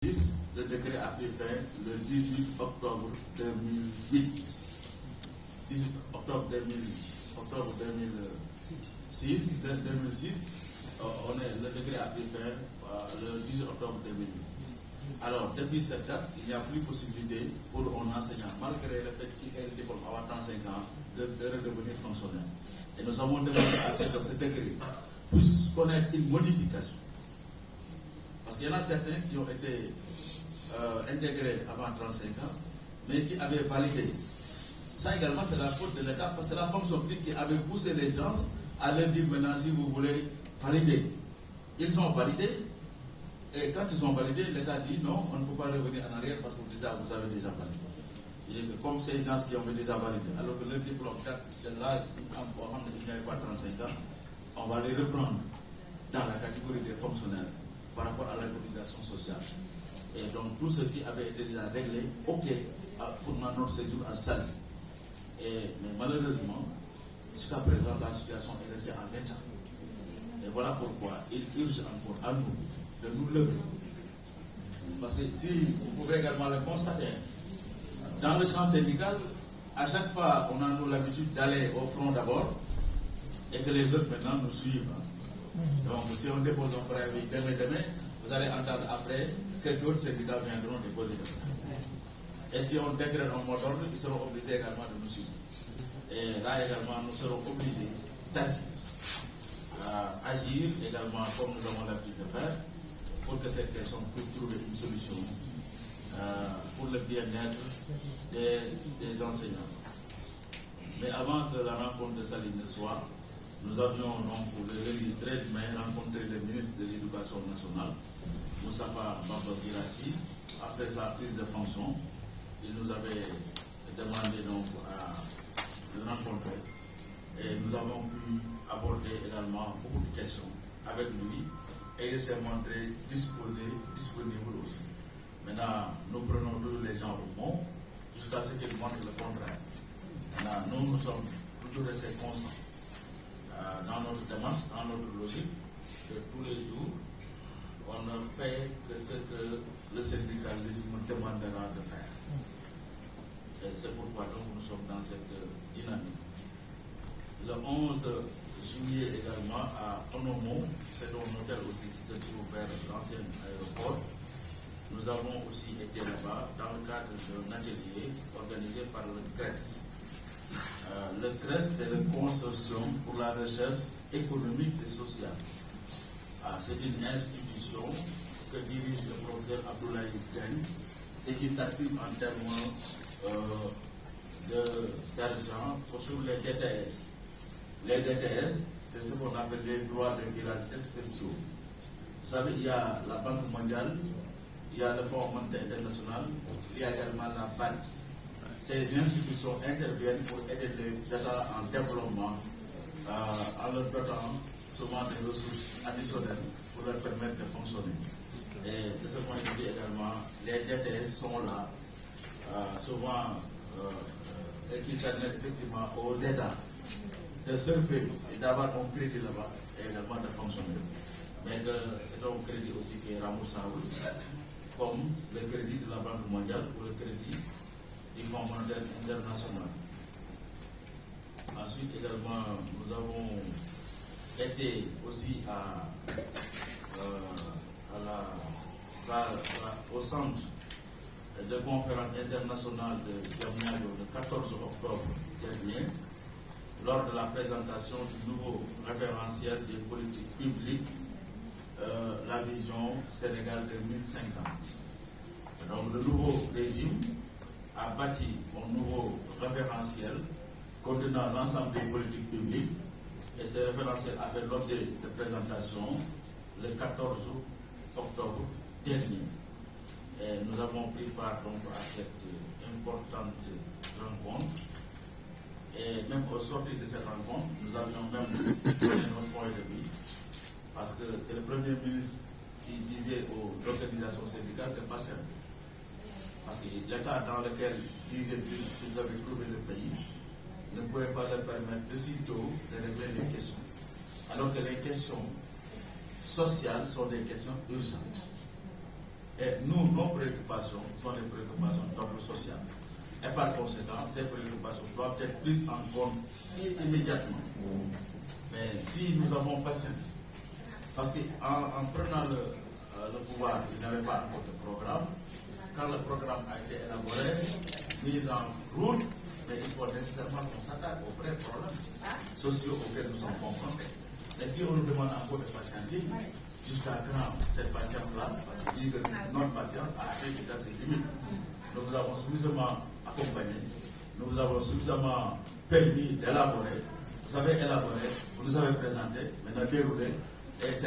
Le décret a pris fin le 18 octobre 2008. 18 octobre 2006. Le décret a pris fin le 18 octobre 2008. Alors, depuis cette date, il n'y a plus possibilité pour un enseignant, malgré le fait qu'il ait le diplôme avant 35 ans, de redevenir fonctionnaire. Et nous avons demandé à ce que ce décret puisse connaître une modification. Parce qu'il y en a certains qui ont été intégrés avant 35 ans, mais qui avaient validé. Ça également, c'est la faute de l'État, parce que c'est la fonction publique qui avait poussé les gens à leur dire maintenant, si vous voulez valider. Ils sont validés, et quand ils sont validés, l'État dit non, on ne peut pas revenir en arrière parce que vous avez déjà validé. Il est comme ces gens qui ont déjà validé, alors que leur diplôme date de l'âge où il n'y avait pas 35 ans, on va les reprendre dans la catégorie des fonctionnaires par rapport à la cotisation sociale. Et donc tout ceci avait été déjà réglé, ok, pour notre séjour à Sali. Mais malheureusement, jusqu'à présent, la situation est restée en état. Et voilà pourquoi il urge encore à nous de nous lever. Parce que si vous pouvez également le constater, dans le champ syndical, à chaque fois, on a l'habitude d'aller au front d'abord et que les autres maintenant nous suivent. Donc, si on dépose un préavis demain, vous allez entendre après que d'autres syndicats viendront déposer le préavis. Et si on décrète un mot d'ordre, ils seront obligés également de nous suivre. Et là également, nous serons obligés d'agir. Agir également comme nous avons l'habitude de faire pour que cette question puisse trouver une solution pour le bien-être des enseignants. Mais avant que la rencontre de Saline ne soit, nous avions donc le lundi 13 mai rencontré le ministre de l'Éducation nationale, Moustapha Bamba Guirassy, après sa prise de fonction. Il nous avait demandé donc à le rencontrer et nous avons pu aborder également beaucoup de questions avec lui et il s'est montré disponible aussi. Maintenant, nous prenons tous les gens au mot jusqu'à ce qu'il montre le contraire. Maintenant, nous sommes toujours restés constants dans notre démarche, dans notre logique, que tous les jours, on ne fait que ce que le syndicalisme demandera de faire. Et c'est pourquoi donc nous sommes dans cette dynamique. Le 11 juillet également à Onomo, c'est un hôtel aussi qui se trouve vers l'ancien aéroport. Nous avons aussi été là-bas dans le cadre d'un atelier organisé par le CRES. Le CRES, c'est le Consortium pour la recherche économique et sociale. C'est une institution que dirige le professeur Abdoulaye Diagne et qui s'active en termes d'argent sur les DTS. Les DTS, c'est ce qu'on appelle les droits de tirage spéciaux. Vous savez, il y a la Banque mondiale, il y a le Fonds monétaire international, il y a également la BAD. Ces institutions interviennent pour aider les États en développement en leur dotant souvent des ressources additionnelles pour leur permettre de fonctionner. Et de ce point de vue également, les DTS sont là, souvent et qui permettent effectivement aux États de surfer et d'avoir un crédit là-bas et également de fonctionner. Mais c'est un crédit aussi qui est remboursable, comme le crédit de la Banque mondiale ou le crédit du Fonds monétaire international. Ensuite également, nous avons été aussi au centre de conférence internationale de Diamniadio le 14 octobre dernier, lors de la présentation du nouveau référentiel des politiques publiques, la vision Sénégal 2050. Donc le nouveau régime a bâti un nouveau référentiel contenant l'ensemble des politiques publiques et ce référentiel a fait l'objet de présentation le 14 octobre dernier. Et nous avons pris part donc à cette importante rencontre. Et même au sortir de cette rencontre, nous avions même donné notre point de vue, parce que c'est le Premier ministre qui disait aux organisations syndicales de passer. Parce que l'État dans lequel disait qu'ils avaient trouvé le pays ne pouvait pas leur permettre de sitôt de régler les questions. Alors que les questions sociales sont des questions urgentes. Et nous, nos préoccupations sont des préoccupations d'ordre social. Et par conséquent, ces préoccupations doivent être prises en compte immédiatement. Mais si nous avons patienté, parce qu'en prenant le pouvoir, il n'y avait pas encore de programme. Quand le programme a été élaboré, mis en route, mais il faut nécessairement qu'on s'attaque aux vrais problèmes sociaux auxquels nous sommes confrontés. Et si on nous demande encore de patienter, jusqu'à quand cette patience-là, parce que dit que notre patience a atteint déjà ses limites. Nous vous avons suffisamment accompagné, nous vous avons suffisamment permis d'élaborer. Vous avez élaboré, vous nous avez présenté, maintenant déroulé, et